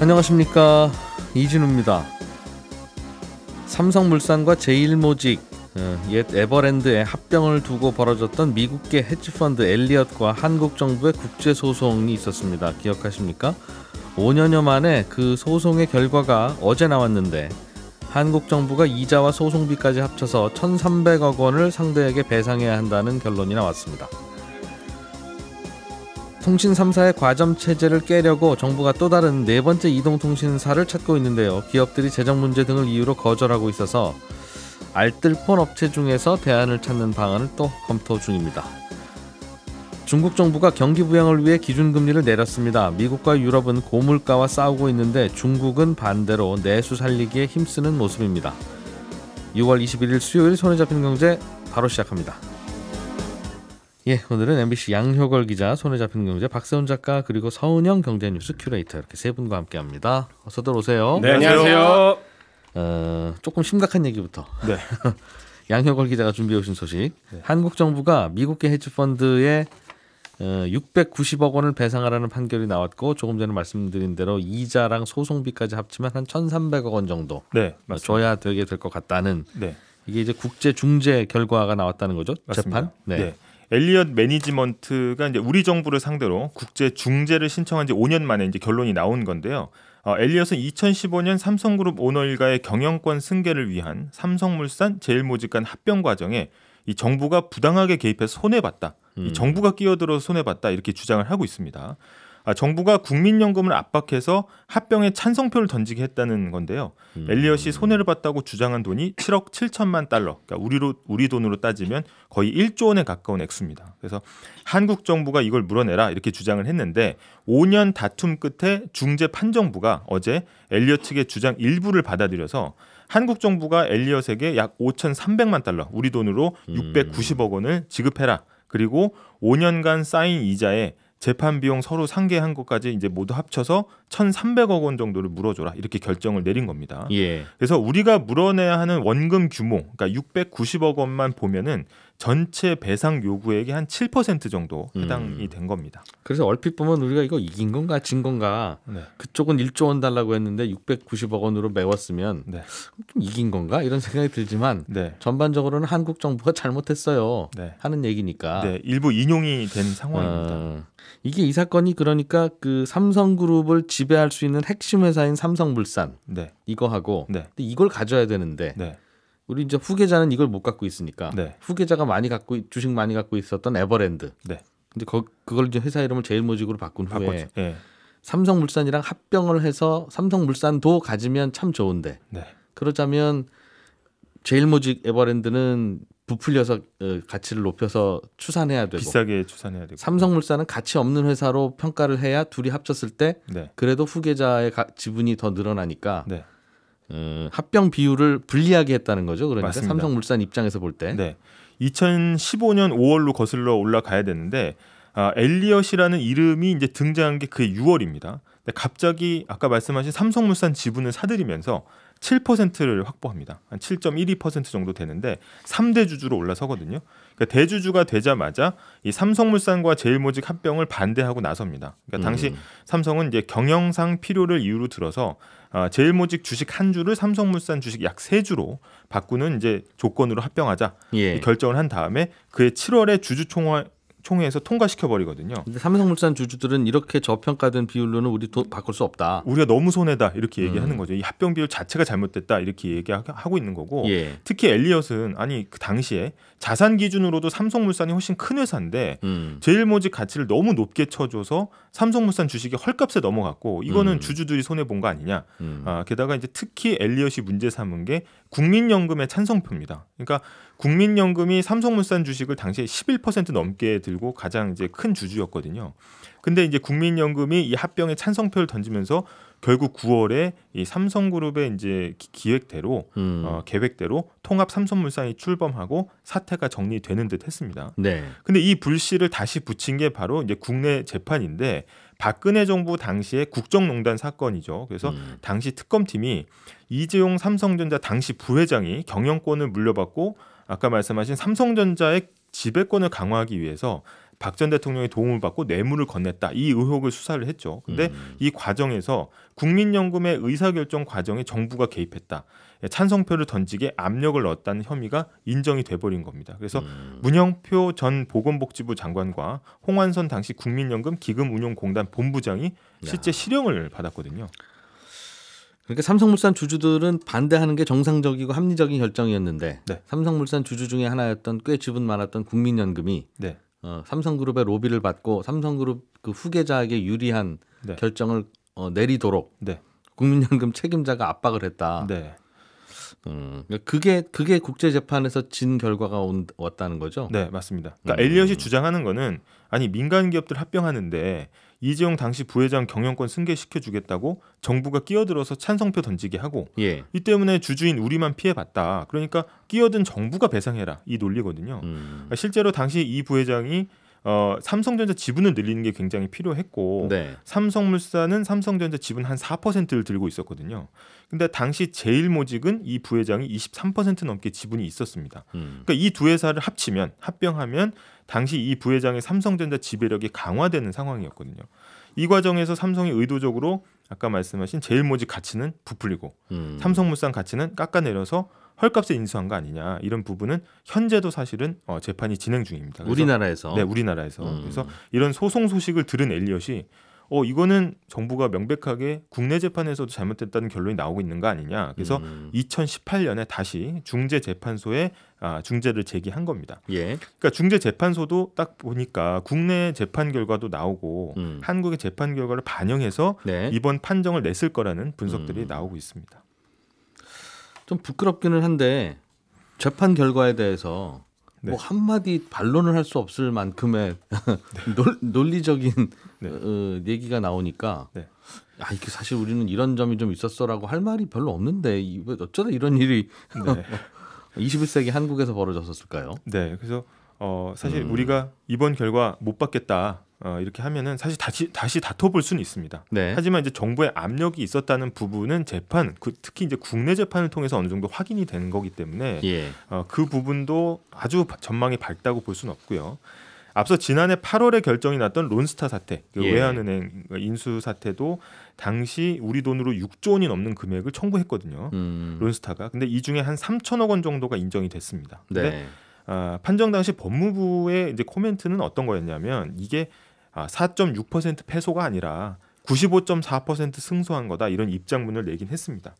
안녕하십니까, 이진우입니다. 삼성물산과 제일모직, 옛 에버랜드의 합병을 두고 벌어졌던 미국계 헤지펀드 엘리엇과 한국 정부의 국제소송이 있었습니다. 기억하십니까? 5년여 만에 그 소송의 결과가 어제 나왔는데 한국 정부가 이자와 소송비까지 합쳐서 1,300억 원을 상대에게 배상해야 한다는 결론이 나왔습니다. 통신 3사의 과점 체제를 깨려고 정부가 또 다른 네 번째 이동통신사를 찾고 있는데요. 기업들이 재정 문제 등을 이유로 거절하고 있어서 알뜰폰 업체 중에서 대안을 찾는 방안을 또 검토 중입니다. 중국 정부가 경기 부양을 위해 기준금리를 내렸습니다. 미국과 유럽은 고물가와 싸우고 있는데 중국은 반대로 내수 살리기에 힘쓰는 모습입니다. 6월 21일 수요일 손에 잡힌 경제 바로 시작합니다. 예, 오늘은 MBC 양효걸 기자, 손에 잡힌 경제 박세훈 작가, 그리고 서은영 경제뉴스 큐레이터, 이렇게 세 분과 함께합니다. 어서들 오세요. 네, 안녕하세요. 조금 심각한 얘기부터. 네. 양효걸 기자가 준비해 오신 소식. 네. 한국 정부가 미국계 헤지펀드에 690억 원을 배상하라는 판결이 나왔고, 조금 전에 말씀드린 대로 이자랑 소송비까지 합치면 한 1,300억 원 정도 줘야 되게 될 것 같다는. 네. 이게 이제 국제 중재 결과가 나왔다는 거죠. 맞습니다. 재판. 네. 네. 엘리엇 매니지먼트가 이제 우리 정부를 상대로 국제 중재를 신청한 지 5년 만에 이제 결론이 나온 건데요. 엘리엇은 2015년 삼성그룹 오너 일가의 경영권 승계를 위한 삼성물산 제일모직 간 합병 과정에 이 정부가 부당하게 개입해서 손해봤다. 이 정부가 끼어들어 손해봤다, 이렇게 주장을 하고 있습니다. 정부가 국민연금을 압박해서 합병에 찬성표를 던지게 했다는 건데요. 엘리엇이 손해를 봤다고 주장한 돈이 7억 7천만 달러, 그러니까 우리 돈으로 따지면 거의 1조 원에 가까운 액수입니다. 그래서 한국 정부가 이걸 물어내라, 이렇게 주장을 했는데 5년 다툼 끝에 중재 판정부가 어제 엘리엇 측의 주장 일부를 받아들여서 한국 정부가 엘리엇에게 약 5,300만 달러, 우리 돈으로 690억 원을 지급해라. 그리고 5년간 쌓인 이자에 재판 비용 서로 상계한 것까지 이제 모두 합쳐서 1,300억 원 정도를 물어줘라, 이렇게 결정을 내린 겁니다. 예. 그래서 우리가 물어내야 하는 원금 규모, 그러니까 690억 원만 보면은 전체 배상 요구액의 한 7% 정도 해당이 된 겁니다. 그래서 얼핏 보면 우리가 이거 이긴 건가 진 건가, 네. 그쪽은 1조 원 달라고 했는데 690억 원으로 메웠으면 네. 좀 이긴 건가, 이런 생각이 들지만 네. 전반적으로는 한국 정부가 잘못했어요, 네. 하는 얘기니까. 네, 일부 인용이 된 상황입니다. 이게 이 사건이 그러니까 그 삼성그룹을 지배할 수 있는 핵심 회사인 삼성물산, 네. 이거하고 네. 근데 이걸 가져야 되는데 네. 우리 이제 후계자는 이걸 못 갖고 있으니까 네. 후계자가 주식 많이 갖고 있었던 에버랜드. 네. 근데 그걸 이제 회사 이름을 제일모직으로 바꾼 후에 네. 삼성물산이랑 합병을 해서 삼성물산도 가지면 참 좋은데 네. 그러자면 제일모직 에버랜드는 부풀려서 가치를 높여서 추산해야 되고 비싸게 추산해야 되고 삼성물산은 가치 없는 회사로 평가를 해야 둘이 합쳤을 때 네. 그래도 후계자의 지분이 더 늘어나니까 네. 합병 비율을 불리하게 했다는 거죠. 그러니까 맞습니다. 삼성물산 입장에서 볼 때 네. 2015년 5월로 거슬러 올라가야 되는데 엘리엇이라는 이름이 이제 등장한 게 그게 6월입니다. 근데 갑자기 아까 말씀하신 삼성물산 지분을 사들이면서 7%를 확보합니다. 한 7.12% 정도 되는데 3대 주주로 올라서거든요. 그러니까 대주주가 되자마자 이 삼성물산과 제일모직 합병을 반대하고 나섭니다. 그러니까 당시 삼성은 이제 경영상 필요를 이유로 들어서 제일모직 주식 한 주를 삼성물산 주식 약 3주로 바꾸는 이제 조건으로 합병하자 예. 결정을 한 다음에 그해 7월에 주주총회에서 통과시켜 버리거든요. 근데 삼성물산 주주들은 이렇게 저평가된 비율로는 우리 돈 바꿀 수 없다. 우리가 너무 손해다, 이렇게 얘기하는 거죠. 이 합병 비율 자체가 잘못됐다, 이렇게 얘기하고 있는 거고 예. 특히 엘리엇은 그 당시에 자산 기준으로도 삼성물산이 훨씬 큰 회사인데 제일모직 가치를 너무 높게 쳐줘서 삼성물산 주식이 헐값에 넘어갔고 이거는 주주들이 손해 본 거 아니냐. 게다가 이제 특히 엘리엇이 문제 삼은 게 국민연금의 찬성표입니다. 그러니까 국민연금이 삼성물산 주식을 당시에 11% 넘게 들고 가장 이제 큰 주주였거든요. 근데 이제 국민연금이 이 합병에 찬성표를 던지면서 결국 9월에 이 삼성그룹의 이제 계획대로 통합 삼성물산이 출범하고 사태가 정리되는 듯했습니다. 네. 근데 이 불씨를 다시 붙인 게 바로 이제 국내 재판인데 박근혜 정부 당시의 국정농단 사건이죠. 그래서 당시 특검팀이 이재용 삼성전자 당시 부회장이 경영권을 물려받고 아까 말씀하신 삼성전자의 지배권을 강화하기 위해서 박 전 대통령의 도움을 받고 뇌물을 건넸다. 이 의혹을 수사를 했죠. 근데 이 과정에서 국민연금의 의사결정 과정에 정부가 개입했다. 찬성표를 던지게 압력을 넣었다는 혐의가 인정이 돼버린 겁니다. 그래서 문영표 전 보건복지부 장관과 홍완선 당시 국민연금 기금운용공단 본부장이 실제 실형을 받았거든요. 그러니까 삼성물산 주주들은 반대하는 게 정상적이고 합리적인 결정이었는데 네. 삼성물산 주주 중에 하나였던 꽤 지분 많았던 국민연금이 네. 삼성그룹의 로비를 받고 삼성그룹 그 후계자에게 유리한 네. 결정을 내리도록 네. 국민연금 책임자가 압박을 했다. 네. 그게 국제재판에서 진 결과가 왔다는 거죠. 네, 맞습니다. 그러니까 엘리엇이 주장하는 거는 아니 민간 기업들 합병하는데 이재용 당시 부회장 경영권 승계시켜 주겠다고 정부가 끼어들어서 찬성표 던지게 하고 예. 이 때문에 주주인 우리만 피해봤다. 그러니까 끼어든 정부가 배상해라. 이 논리거든요. 그러니까 실제로 당시 이 부회장이 삼성전자 지분을 늘리는 게 굉장히 필요했고 네. 삼성물산은 삼성전자 지분 한 4%를 들고 있었거든요. 근데 당시 제일모직은 이 부회장이 23% 넘게 지분이 있었습니다. 그러니까 이 두 회사를 합병하면 당시 이 부회장의 삼성전자 지배력이 강화되는 상황이었거든요. 이 과정에서 삼성이 의도적으로 아까 말씀하신 제일모직 가치는 부풀리고 삼성물산 가치는 깎아내려서 헐값에 인수한 거 아니냐 이런 부분은 현재도 사실은 재판이 진행 중입니다. 우리나라에서. 네, 우리나라에서. 그래서 이런 소송 소식을 들은 엘리엇이 이거는 정부가 명백하게 국내 재판에서도 잘못됐다는 결론이 나오고 있는 거 아니냐. 그래서 2018년에 다시 중재재판소에 중재를 제기한 겁니다. 예. 그러니까 중재재판소도 딱 보니까 국내 재판 결과도 나오고 한국의 재판 결과를 반영해서 네. 이번 판정을 냈을 거라는 분석들이 나오고 있습니다. 좀 부끄럽기는 한데 재판 결과에 대해서 네. 뭐 한마디 반론을 할 수 없을 만큼의 논리적인 네. 얘기가 나오니까 네. 이게 사실 우리는 이런 점이 좀 있었어라고 할 말이 별로 없는데 어쩌다 이런 일이 네. 21세기 한국에서 벌어졌었을까요? 네, 그래서 사실 우리가 이번 결과 못 받겠다 이렇게 하면은 사실 다시 다퉈볼 수는 있습니다. 네. 하지만 이제 정부의 압력이 있었다는 부분은 재판, 특히 이제 국내 재판을 통해서 어느 정도 확인이 되는 거기 때문에 예. 그 부분도 아주 전망이 밝다고 볼 수는 없고요. 앞서 지난해 8월에 결정이 났던 론스타 사태, 그 예. 외환은행 인수 사태도 당시 우리 돈으로 6조 원이 넘는 금액을 청구했거든요. 론스타가. 근데 이 중에 한 3천억 원 정도가 인정이 됐습니다. 근데 네. 판정 당시 법무부의 이제 코멘트는 어떤 거였냐면 이게 4.6% 패소가 아니라 95.4% 승소한 거다 이런 입장문을 내긴 했습니다.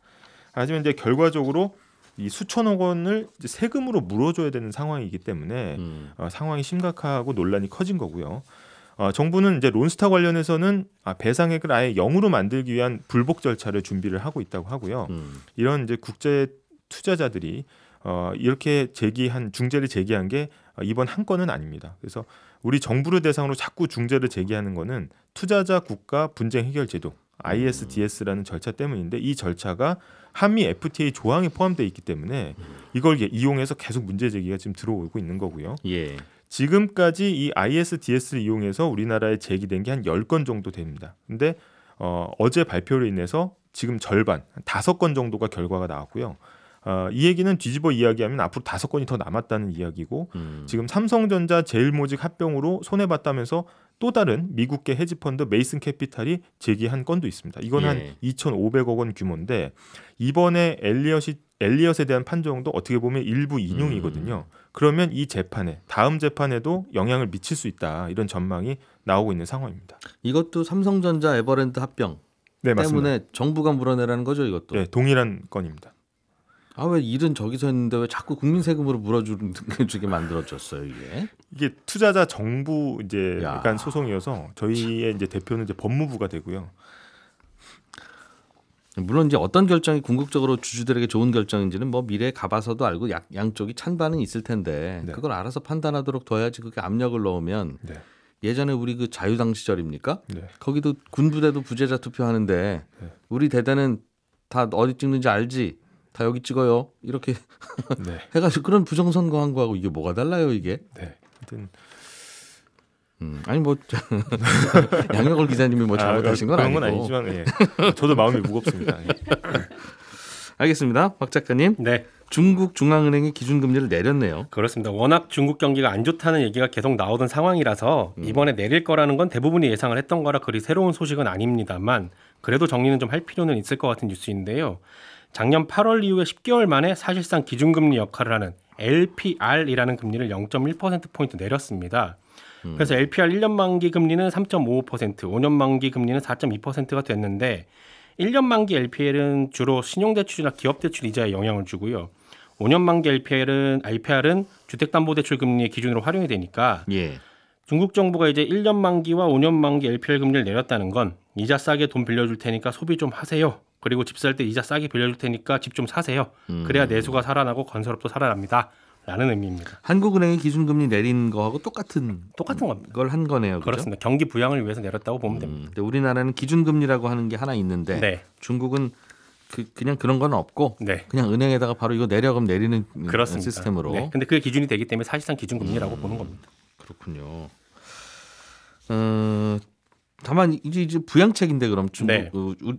하지만 이제 결과적으로 이 수천억 원을 이제 세금으로 물어줘야 되는 상황이기 때문에 상황이 심각하고 논란이 커진 거고요. 정부는 이제 론스타 관련해서는 배상액을 아예 0으로 만들기 위한 불복 절차를 준비를 하고 있다고 하고요. 이런 이제 국제 투자자들이 이렇게 중재를 제기한 게 이번 한 건은 아닙니다. 그래서 우리 정부를 대상으로 자꾸 중재를 제기하는 거는 투자자 국가 분쟁 해결 제도 ISDS라는 절차 때문인데 이 절차가 한미 FTA 조항에 포함되어 있기 때문에 이걸 이용해서 계속 문제 제기가 지금 들어오고 있는 거고요. 예. 지금까지 이 ISDS를 이용해서 우리나라에 제기된 게 한 10건 정도 됩니다. 근데 어제 발표로 인해서 지금 절반, 5건 정도가 결과가 나왔고요. 이 얘기는 뒤집어 이야기하면 앞으로 5건이 더 남았다는 이야기고 지금 삼성전자 제일모직 합병으로 손해봤다면서 또 다른 미국계 헤지펀드 메이슨 캐피탈이 제기한 건도 있습니다. 이건 한 2,500억 원 규모인데 이번에 엘리엇에 대한 판정도 어떻게 보면 일부 인용이거든요. 그러면 이 재판에 다음 재판에도 영향을 미칠 수 있다 이런 전망이 나오고 있는 상황입니다. 이것도 삼성전자 에버랜드 합병 네, 맞습니다. 때문에 정부가 물어내라는 거죠, 이것도. 네, 동일한 건입니다. 왜 일은 저기서 했는데 왜 자꾸 국민 세금으로 물어주게 만들어졌어요, 이게? 이게 투자자 정부 이제 야. 약간 소송이어서 저희의 이제 대표는 이제 법무부가 되고요. 물론 이제 어떤 결정이 궁극적으로 주주들에게 좋은 결정인지는 뭐 미래에 가봐서도 알고 양쪽이 찬반은 있을 텐데 네. 그걸 알아서 판단하도록 둬야지 그게 압력을 넣으면 네. 예전에 우리 그 자유당 시절입니까? 네. 거기도 군부대도 부재자 투표하는데 네. 우리 대대는 다 어디 찍는지 알지? 다 여기 찍어요. 이렇게 네. 해가지고 그런 부정선거한 거하고 이게 뭐가 달라요, 이게? 네. 하여튼 아니 뭐 양혁월 기자님이 뭐 잘못하신 건 그런 아니고. 건 아니지만 예. 저도 마음이 무겁습니다. 예. 알겠습니다, 박 작가님. 네. 중국 중앙은행이 기준금리를 내렸네요. 그렇습니다. 워낙 중국 경기가 안 좋다는 얘기가 계속 나오던 상황이라서 이번에 내릴 거라는 건 대부분이 예상을 했던 거라 그리 새로운 소식은 아닙니다만 그래도 정리는 좀 할 필요는 있을 것 같은 뉴스인데요. 작년 8월 이후에 10개월 만에 사실상 기준금리 역할을 하는 LPR이라는 금리를 0.1%포인트 내렸습니다. 그래서 LPR 1년 만기 금리는 3.55%, 5년 만기 금리는 4.2%가 됐는데 1년 만기 LPR은 주로 신용대출이나 기업대출 이자에 영향을 주고요. 5년 만기 IPR은 주택담보대출 금리의 기준으로 활용이 되니까 예. 중국 정부가 이제 1년 만기와 5년 만기 LPR 금리를 내렸다는 건 이자 싸게 돈 빌려줄 테니까 소비 좀 하세요. 그리고 집 살 때 이자 싸게 빌려줄 테니까 집 좀 사세요. 그래야 내수가 살아나고 건설업도 살아납니다. 라는 의미입니다. 한국은행이 기준금리 내린 거하고 똑같은 겁니다. 걸 한 거네요. 그렇죠? 그렇습니다. 경기 부양을 위해서 내렸다고 보면 됩니다. 근데 우리나라는 기준금리라고 하는 게 하나 있는데 네. 중국은 그냥 그런 건 없고 네. 그냥 은행에다가 바로 이거 내려 그럼 내리는 그렇습니다. 시스템으로. 네. 근데 그게 기준이 되기 때문에 사실상 기준금리라고 보는 겁니다. 그렇군요. 다만 이제 부양책인데 그럼 네.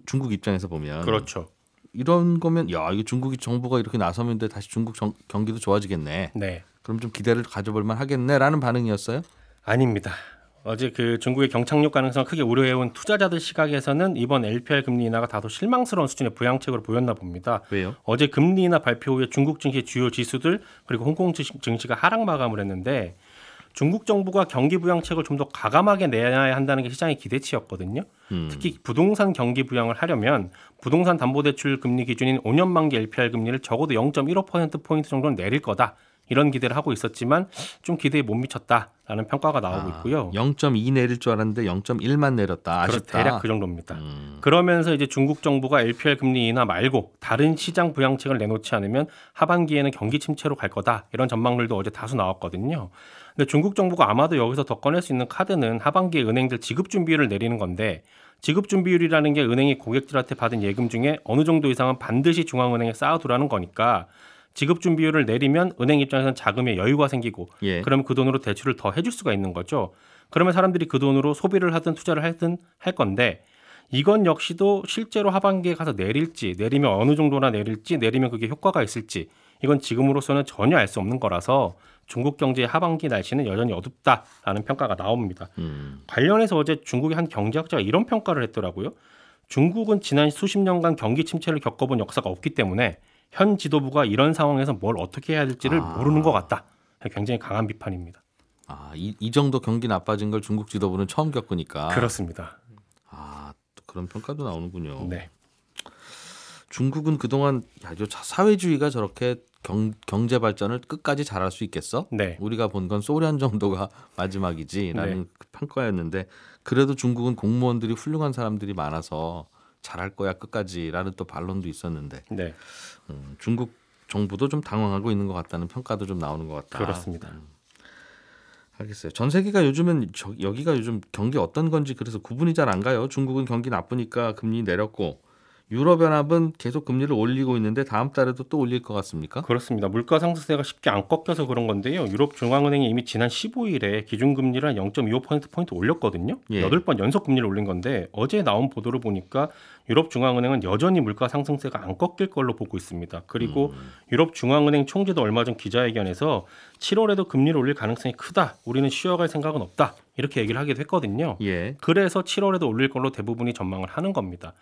중국 입장에서 보면 그렇죠. 이런 거면 야 이거 중국이 정부가 이렇게 나서면 다시 중국 경기도 좋아지겠네. 네. 그럼 좀 기대를 가져볼 만 하겠네라는 반응이었어요? 아닙니다. 어제 중국의 경착륙 가능성을 크게 우려해온 투자자들 시각에서는 이번 LPR 금리 인하가 다소 실망스러운 수준의 부양책으로 보였나 봅니다. 왜요? 어제 금리 인하 발표 후에 중국 증시 주요 지수들 그리고 홍콩 증시가 하락 마감을 했는데 중국 정부가 경기 부양책을 좀 더 과감하게 내야 한다는 게 시장의 기대치였거든요. 특히 부동산 경기 부양을 하려면 부동산 담보대출 금리 기준인 5년 만기 LPR 금리를 적어도 0.15%포인트 정도는 내릴 거다. 이런 기대를 하고 있었지만 좀 기대에 못 미쳤다라는 평가가 나오고 있고요. 0.2 내릴 줄 알았는데 0.1만 내렸다. 아쉽다. 대략 그 정도입니다. 그러면서 이제 중국 정부가 LPR 금리 인하 말고 다른 시장 부양책을 내놓지 않으면 하반기에는 경기 침체로 갈 거다. 이런 전망들도 어제 다수 나왔거든요. 근데 중국 정부가 아마도 여기서 더 꺼낼 수 있는 카드는 하반기에 은행들 지급 준비율을 내리는 건데 지급 준비율이라는 게 은행이 고객들한테 받은 예금 중에 어느 정도 이상은 반드시 중앙은행에 쌓아두라는 거니까 지급 준비율을 내리면 은행 입장에서는 자금에 여유가 생기고 예. 그러면 그 돈으로 대출을 더 해줄 수가 있는 거죠. 그러면 사람들이 그 돈으로 소비를 하든 투자를 하든 할 건데 이건 역시도 실제로 하반기에 가서 내리면 어느 정도나 내릴지 내리면 그게 효과가 있을지 이건 지금으로서는 전혀 알 수 없는 거라서 중국 경제의 하반기 날씨는 여전히 어둡다라는 평가가 나옵니다. 관련해서 어제 중국의 한 경제학자가 이런 평가를 했더라고요. 중국은 지난 수십 년간 경기 침체를 겪어본 역사가 없기 때문에 현 지도부가 이런 상황에서 뭘 어떻게 해야 될지를 모르는 것 같다. 굉장히 강한 비판입니다. 이 정도 경기 나빠진 걸 중국 지도부는 처음 겪으니까. 그렇습니다. 또 그런 평가도 나오는군요. 네. 중국은 그동안 사회주의가 저렇게 경제 발전을 끝까지 잘할 수 있겠어? 네. 우리가 본 건 소련 정도가 마지막이지라는 네. 평가였는데 그래도 중국은 공무원들이 훌륭한 사람들이 많아서 잘할 거야 끝까지라는 또 반론도 있었는데 네. 중국 정부도 좀 당황하고 있는 것 같다는 평가도 좀 나오는 것 같다. 그렇습니다. 알겠어요. 전 세계가 요즘은 여기가 요즘 경기 어떤 건지 그래서 구분이 잘 안 가요. 중국은 경기 나쁘니까 금리 내렸고 유럽연합은 계속 금리를 올리고 있는데 다음 달에도 또 올릴 것 같습니까? 그렇습니다. 물가 상승세가 쉽게 안 꺾여서 그런 건데요. 유럽 중앙은행이 이미 지난 15일에 기준금리를 0.25%포인트 올렸거든요. 예. 8번 연속 금리를 올린 건데 어제 나온 보도를 보니까 유럽 중앙은행은 여전히 물가 상승세가 안 꺾일 걸로 보고 있습니다. 그리고 유럽 중앙은행 총재도 얼마 전 기자회견에서 7월에도 금리를 올릴 가능성이 크다. 우리는 쉬어갈 생각은 없다. 이렇게 얘기를 하기도 했거든요. 예. 그래서 7월에도 올릴 걸로 대부분이 전망을 하는 겁니다.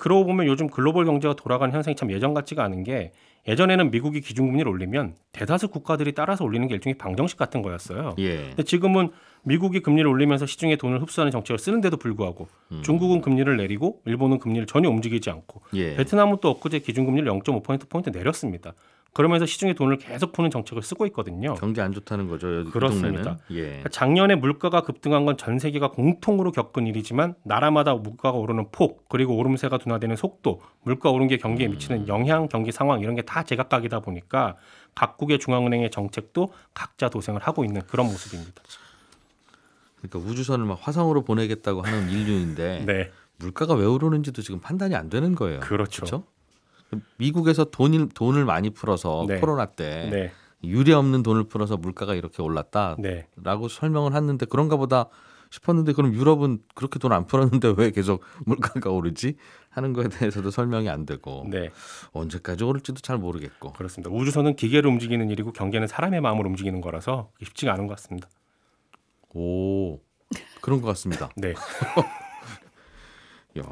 그러고 보면 요즘 글로벌 경제가 돌아가는 현상이 참 예전 같지가 않은 게 예전에는 미국이 기준금리를 올리면 대다수 국가들이 따라서 올리는 게 일종의 방정식 같은 거였어요. 예. 근데 지금은 미국이 금리를 올리면서 시중의 돈을 흡수하는 정책을 쓰는데도 불구하고 중국은 금리를 내리고 일본은 금리를 전혀 움직이지 않고 예. 베트남은 또 엊그제 기준금리를 0.5%포인트 내렸습니다. 그러면서 시중의 돈을 계속 푸는 정책을 쓰고 있거든요. 경기 안 좋다는 거죠. 여기 그렇습니다. 그 동네는. 예. 작년에 물가가 급등한 건 전 세계가 공통으로 겪은 일이지만 나라마다 물가가 오르는 폭 그리고 오름세가 둔화되는 속도 물가 오른 게 경기에 미치는 영향 경기 상황 이런 게 다 제각각이다 보니까 각국의 중앙은행의 정책도 각자 도생을 하고 있는 그런 모습입니다. 그러니까 우주선을 막 화성으로 보내겠다고 하는 인류인데 네. 물가가 왜 오르는지도 지금 판단이 안 되는 거예요. 그렇죠. 그렇죠? 미국에서 돈을 많이 풀어서 네. 코로나 때 네. 유례 없는 돈을 풀어서 물가가 이렇게 올랐다라고 네. 설명을 했는데 그런가 보다 싶었는데 그럼 유럽은 그렇게 돈 안 풀었는데 왜 계속 물가가 오르지? 하는 거에 대해서도 설명이 안 되고 네, 언제까지 오를지도 잘 모르겠고. 그렇습니다. 우주선은 기계로 움직이는 일이고 경제는 사람의 마음으로 움직이는 거라서 쉽지가 않은 것 같습니다. 오, 그런 것 같습니다. 네, 야,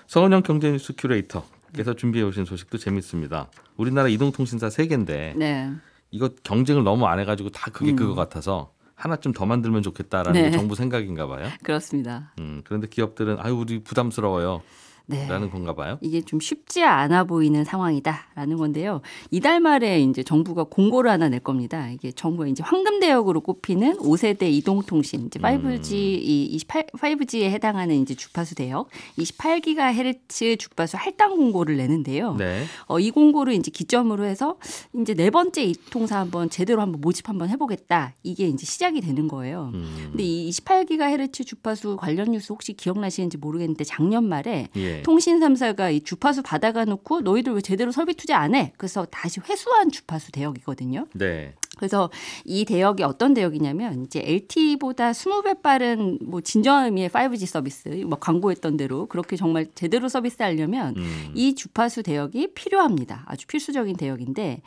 서은영 경제뉴스 큐레이터께서 준비해 오신 소식도 재밌습니다. 우리나라 이동통신사 3개인데 네. 이거 경쟁을 너무 안 해가지고 다 그게 그거 같아서 하나쯤 더 만들면 좋겠다라는 네. 게 정부 생각인가 봐요. 그렇습니다. 그런데 기업들은 아유 우리 부담스러워요. 네. 라는 건가 봐요. 이게 좀 쉽지 않아 보이는 상황이다라는 건데요. 이달 말에 이제 정부가 공고를 하나 낼 겁니다. 이게 정부가 이제 황금 대역으로 꼽히는 5세대 이동통신, 이제 5G에 해당하는 이제 주파수 대역, 28GHz 주파수 할당 공고를 내는데요. 네. 이 공고를 이제 기점으로 해서 이제 4번째 이통사 제대로 모집 한번 해보겠다. 이게 이제 시작이 되는 거예요. 근데 이 28GHz 주파수 관련 뉴스 혹시 기억나시는지 모르겠는데 작년 말에 예. 통신 3사가 이 주파수 받아가 놓고 너희들 왜 제대로 설비 투자 안 해? 그래서 다시 회수한 주파수 대역이거든요. 네. 그래서 이 대역이 어떤 대역이냐면 이제 LTE보다 20배 빠른 진정한 의미의 5G 서비스, 광고했던 대로 그렇게 정말 제대로 서비스하려면 이 주파수 대역이 필요합니다. 아주 필수적인 대역인데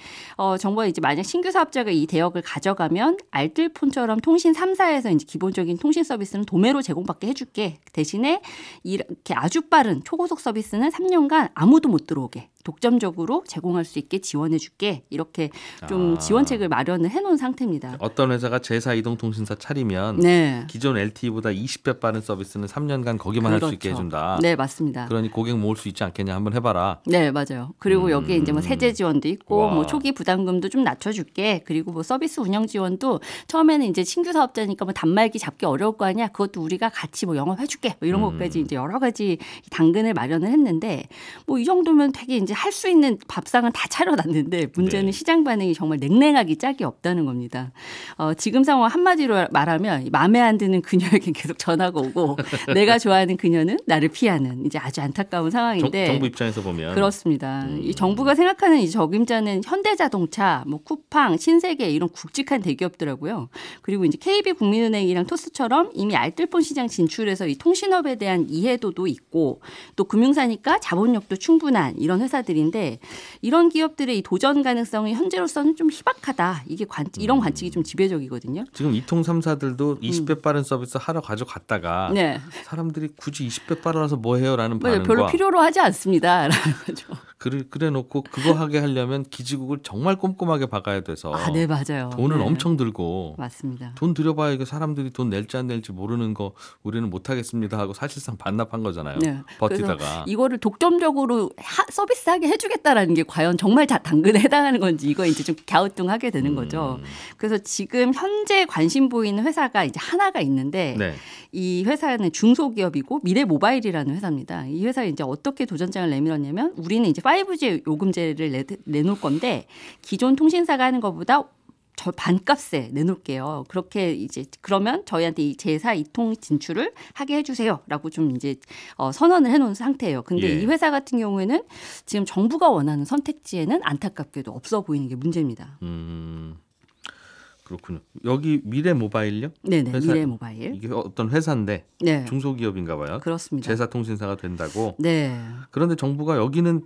정부가 이제 만약 신규 사업자가 이 대역을 가져가면 알뜰폰처럼 통신 3사에서 이제 기본적인 통신 서비스는 도매로 제공받게 해줄게. 대신에 이렇게 아주 빠른 초고속 서비스는 3년간 아무도 못 들어오게. 독점적으로 제공할 수 있게 지원해줄게. 이렇게 좀 지원책을 마련을 해놓은 상태입니다. 어떤 회사가 제사 이동통신사 차리면 네. 기존 LTE보다 20배 빠른 서비스는 3년간 거기만 할 수 있게 그렇죠. 해준다. 네, 맞습니다. 그러니 고객 모을 수 있지 않겠냐 한번 해봐라. 네, 맞아요. 그리고 여기에 이제 세제 지원도 있고 와. 초기 부담금도 좀 낮춰줄게. 그리고 서비스 운영 지원도 처음에는 이제 신규 사업자니까 단말기 잡기 어려울 거 아니야. 그것도 우리가 같이 영업해줄게. 이런 것까지 이제 여러 가지 당근을 마련을 했는데 이 정도면 되게 이제 할 수 있는 밥상은 다 차려놨는데 문제는 네. 시장 반응이 정말 냉랭하기 짝이 없다는 겁니다. 지금 상황 한마디로 말하면 마음에 안 드는 그녀에게 계속 전화가 오고 내가 좋아하는 그녀는 나를 피하는 이제 아주 안타까운 상황인데 정부 입장에서 보면 그렇습니다. 이 정부가 생각하는 이 적임자는 현대자동차, 쿠팡, 신세계 이런 굵직한 대기업더라고요. 그리고 이제 KB국민은행이랑 토스처럼 이미 알뜰폰 시장 진출해서 이 통신업에 대한 이해도도 있고 또 금융사니까 자본력도 충분한 이런 회사들인데 이런 기업들의 이 도전 가능성이 현재로서는 좀 희박하다. 이게 이런 관측이 좀 지배적이거든요. 지금 이통 3사들도 20배 빠른 서비스 하러 가져갔다가 네. 사람들이 굳이 20배 빨라서 뭐 해요라는 반응과 별로 필요로 하지 않습니다. 라는 거죠. 그래 놓고 그거 하게 하려면 기지국을 정말 꼼꼼하게 박아야 돼서 네, 맞아요. 돈을 네. 엄청 들고 맞습니다. 돈 들여봐야 이게 사람들이 돈 낼지 안 낼지 모르는 거 우리는 못하겠습니다 하고 사실상 반납한 거잖아요. 네. 버티다가. 이거를 독점적으로 서비스하게 해주겠다라는 게 과연 정말 당근에 해당하는 건지 이거 이제 좀 갸우뚱하게 되는 거죠. 그래서 지금 현재 관심 보이는 회사가 이제 하나가 있는데 네. 이 회사는 중소기업이고 미래모바일이라는 회사입니다. 이 회사에 이제 어떻게 도전장을 내밀었냐면 우리는 이제 5G 요금제를 내놓을 건데 기존 통신사가 하는 것보다 저 반값에 내놓을게요. 그렇게 이제 그러면 저희한테 이 제사 이통 진출을 하게 해주세요라고 좀 이제 선언을 해놓은 상태예요. 근데 예. 이 회사 같은 경우에는 지금 정부가 원하는 선택지에는 안타깝게도 없어 보이는 게 문제입니다. 그렇군요. 여기 미래모바일요? 네네, 회사, 미래모바일. 이게 어떤 회사인데 네, 중소기업인가 봐요. 그렇습니다. 제사통신사가 된다고. 네. 그런데 정부가 여기는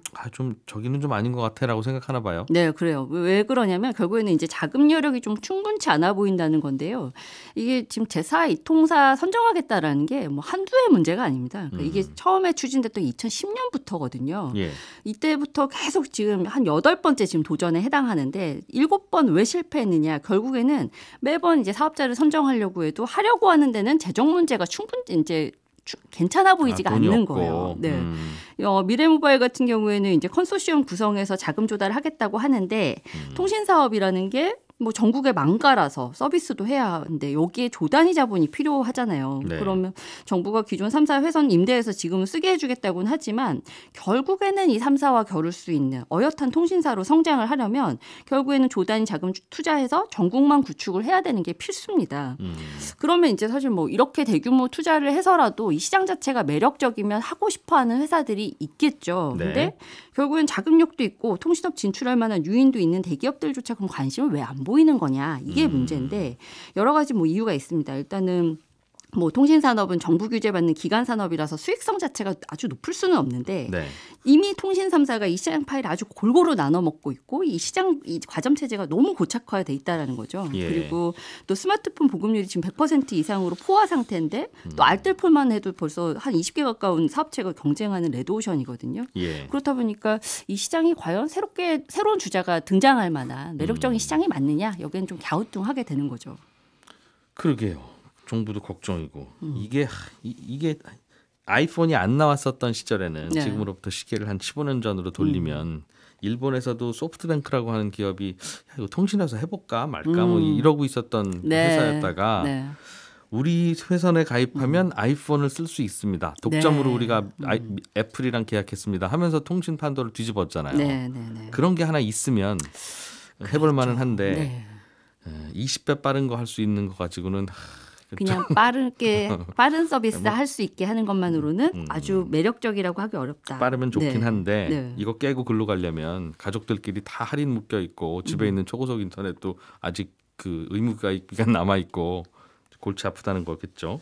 저기는 좀 아닌 것 같아라고 생각하나 봐요. 네, 그래요. 왜 그러냐면 결국에는 이제 자금 여력이 좀 충분치 않아 보인다는 건데요. 이게 지금 제사 이통사 선정하겠다라는 게 한두 해 문제가 아닙니다. 그러니까 이게 처음에 추진됐던 2010년부터거든요. 예. 이때부터 계속 지금 한 8번째 지금 도전에 해당하는데 7번 왜 실패했느냐. 결국에는 매번 이제 사업자를 선정하려고 해도 하려고 하는 데는 재정 문제가 충분히 이제 괜찮아 보이지가 돈이 않는 없고. 거예요. 네. 미래모바일 같은 경우에는 이제 컨소시엄 구성해서 자금 조달을 하겠다고 하는데 통신 사업이라는 게 전국에 망가라서 서비스도 해야 하는데 여기에 조단위 자본이 필요하잖아요. 네. 그러면 정부가 기존 3사 회선 임대해서 지금은 쓰게 해주겠다고는 하지만 결국에는 이 3사와 겨룰 수 있는 어엿한 통신사로 성장을 하려면 결국에는 조단위 자금 투자해서 전국망 구축을 해야 되는 게 필수입니다. 그러면 이제 사실 이렇게 대규모 투자를 해서라도 이 시장 자체가 매력적이면 하고 싶어하는 회사들이 있겠죠. 네. 근데 결국엔 자금력도 있고 통신업 진출할 만한 유인도 있는 대기업들조차 그럼 관심을 왜 안 보이는 거냐 이게 문제인데 여러 가지 이유가 있습니다. 일단은 뭐 통신산업은 정부 규제받는 기간 산업이라서 수익성 자체가 아주 높을 수는 없는데 네. 이미 통신 3사가 이 시장 파일을 아주 골고루 나눠 먹고 있고 이 시장 이 과점 체제가 너무 고착화돼 있다라는 거죠. 예. 그리고 또 스마트폰 보급률이 지금 100% 이상으로 포화 상태인데 또 알뜰폰만 해도 벌써 한 20개 가까운 사업체가 경쟁하는 레드오션이거든요. 예. 그렇다 보니까 이 시장이 과연 새로운 주자가 등장할 만한 매력적인 시장이 맞느냐 여기는 좀 갸우뚱하게 되는 거죠. 그러게요. 정부도 걱정이고 이게 아이폰이 안 나왔었던 시절에는 네. 지금으로부터 시계를 한 15년 전으로 돌리면 일본에서도 소프트뱅크라고 하는 기업이 야, 이거 통신회사 해볼까 말까 뭐 이러고 있었던 네. 회사였다가 네. 우리 회선에 가입하면 아이폰을 쓸 수 있습니다. 독점으로 네. 우리가 애플이랑 계약했습니다 하면서 통신 판도를 뒤집었잖아요. 네, 네, 네. 그런 게 하나 있으면 해볼 만은 한데 네. 20배 빠른 거 할 수 있는 거 가지고는 그냥 빠른 서비스 할 수 있게 하는 것만으로는 아주 매력적이라고 하기 어렵다. 빠르면 좋긴 네. 한데 네. 이거 깨고 글로 가려면 가족들끼리 다 할인 묶여 있고 집에 있는 초고속 인터넷도 아직 그 의무 가입기간 남아 있고 골치 아프다는 거겠죠.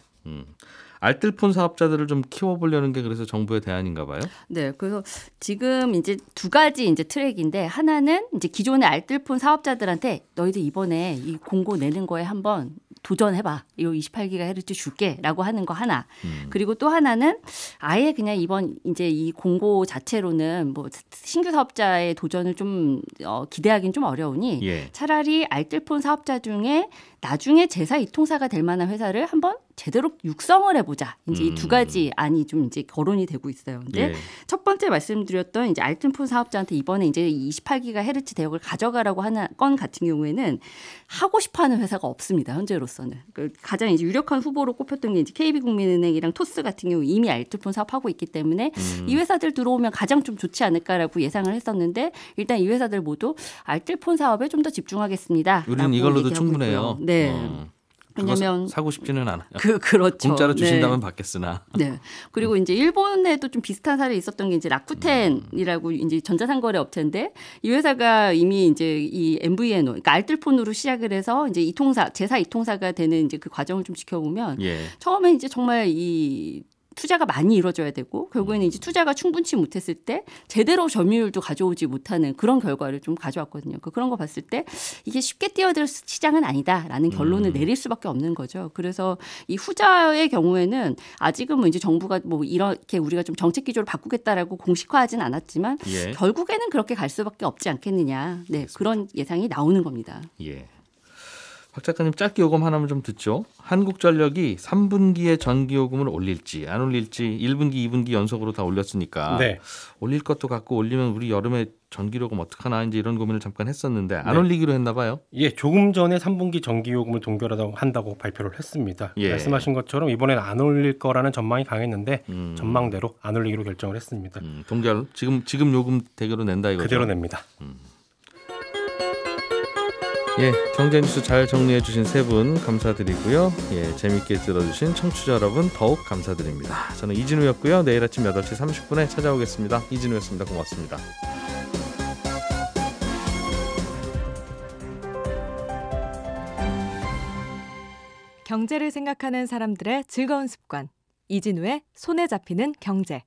알뜰폰 사업자들을 좀 키워보려는 게 그래서 정부의 대안인가 봐요. 네, 그래서 지금 이제 두 가지 이제 트랙인데 하나는 이제 기존의 알뜰폰 사업자들한테 너희들 이번에 이 공고 내는 거에 한번 도전해봐. 이거 28GHz 줄게라고 하는 거 하나. 그리고 또 하나는 아예 그냥 이번 이제 이 공고 자체로는 뭐 신규 사업자의 도전을 좀 기대하기는 좀 어려우니 예. 차라리 알뜰폰 사업자 중에 나중에 제사 이통사가 될 만한 회사를 한번 제대로 육성을 해보자. 이제 이 두 가지 안이 좀 이제 거론이 되고 있어요. 근데 예. 첫 번째 말씀드렸던 이제 알뜰폰 사업자한테 이번에 이제 28GHz 대역을 가져가라고 하는 건 같은 경우에는 하고 싶어하는 회사가 없습니다. 현재로서는 가장 이제 유력한 후보로 꼽혔던 게 이제 KB국민은행이랑 토스 같은 경우 이미 알뜰폰 사업하고 있기 때문에 이 회사들 들어오면 가장 좀 좋지 않을까라고 예상을 했었는데 일단 이 회사들 모두 알뜰폰 사업에 좀 더 집중하겠습니다. 우리는 이걸로도 충분해요. 네. 왜냐면 사고 싶지는 않아요. 그렇죠. 공짜로 주신다면 네. 받겠으나. 네. 그리고 이제 일본에도 좀 비슷한 사례 있었던 게 이제 라쿠텐이라고 이제 전자상거래 업체인데 이 회사가 이미 이제 이 MVNO, 그러니까 알뜰폰으로 시작을 해서 이제 제사 이통사가 되는 이제 그 과정을 좀 지켜보면 예. 처음에 이제 정말 이 투자가 많이 이루어져야 되고 결국에는 이제 투자가 충분치 못했을 때 제대로 점유율도 가져오지 못하는 그런 결과를 좀 가져왔거든요. 그런 거 봤을 때 이게 쉽게 뛰어들 시장은 아니다라는 결론을 내릴 수밖에 없는 거죠. 그래서 이 후자의 경우에는 아직은 뭐 이제 정부가 뭐 이렇게 우리가 좀 정책 기조를 바꾸겠다라고 공식화하진 않았지만 예. 결국에는 그렇게 갈 수밖에 없지 않겠느냐. 네, 그런 예상이 나오는 겁니다. 예. 박 작가님 짧게 요금 하나만 좀 듣죠. 한국전력이 3분기에 전기요금을 올릴지 안 올릴지 1분기, 2분기 연속으로 다 올렸으니까 네. 올릴 것도 같고 올리면 우리 여름에 전기요금 어떡하나 이제 이런 고민을 잠깐 했었는데 안 네. 올리기로 했나 봐요. 예, 조금 전에 3분기 전기요금을 동결한다고 발표를 했습니다. 예. 말씀하신 것처럼 이번엔 안 올릴 거라는 전망이 강했는데 전망대로 안 올리기로 결정을 했습니다. 동결 지금 요금 대결로 낸다 이거죠. 그대로 냅니다. 예, 경제뉴스 잘 정리해 주신 세 분 감사드리고요. 예, 재밌게 들어주신 청취자 여러분 더욱 감사드립니다. 저는 이진우였고요. 내일 아침 8시 30분에 찾아오겠습니다. 이진우였습니다. 고맙습니다. 경제를 생각하는 사람들의 즐거운 습관. 이진우의 손에 잡히는 경제.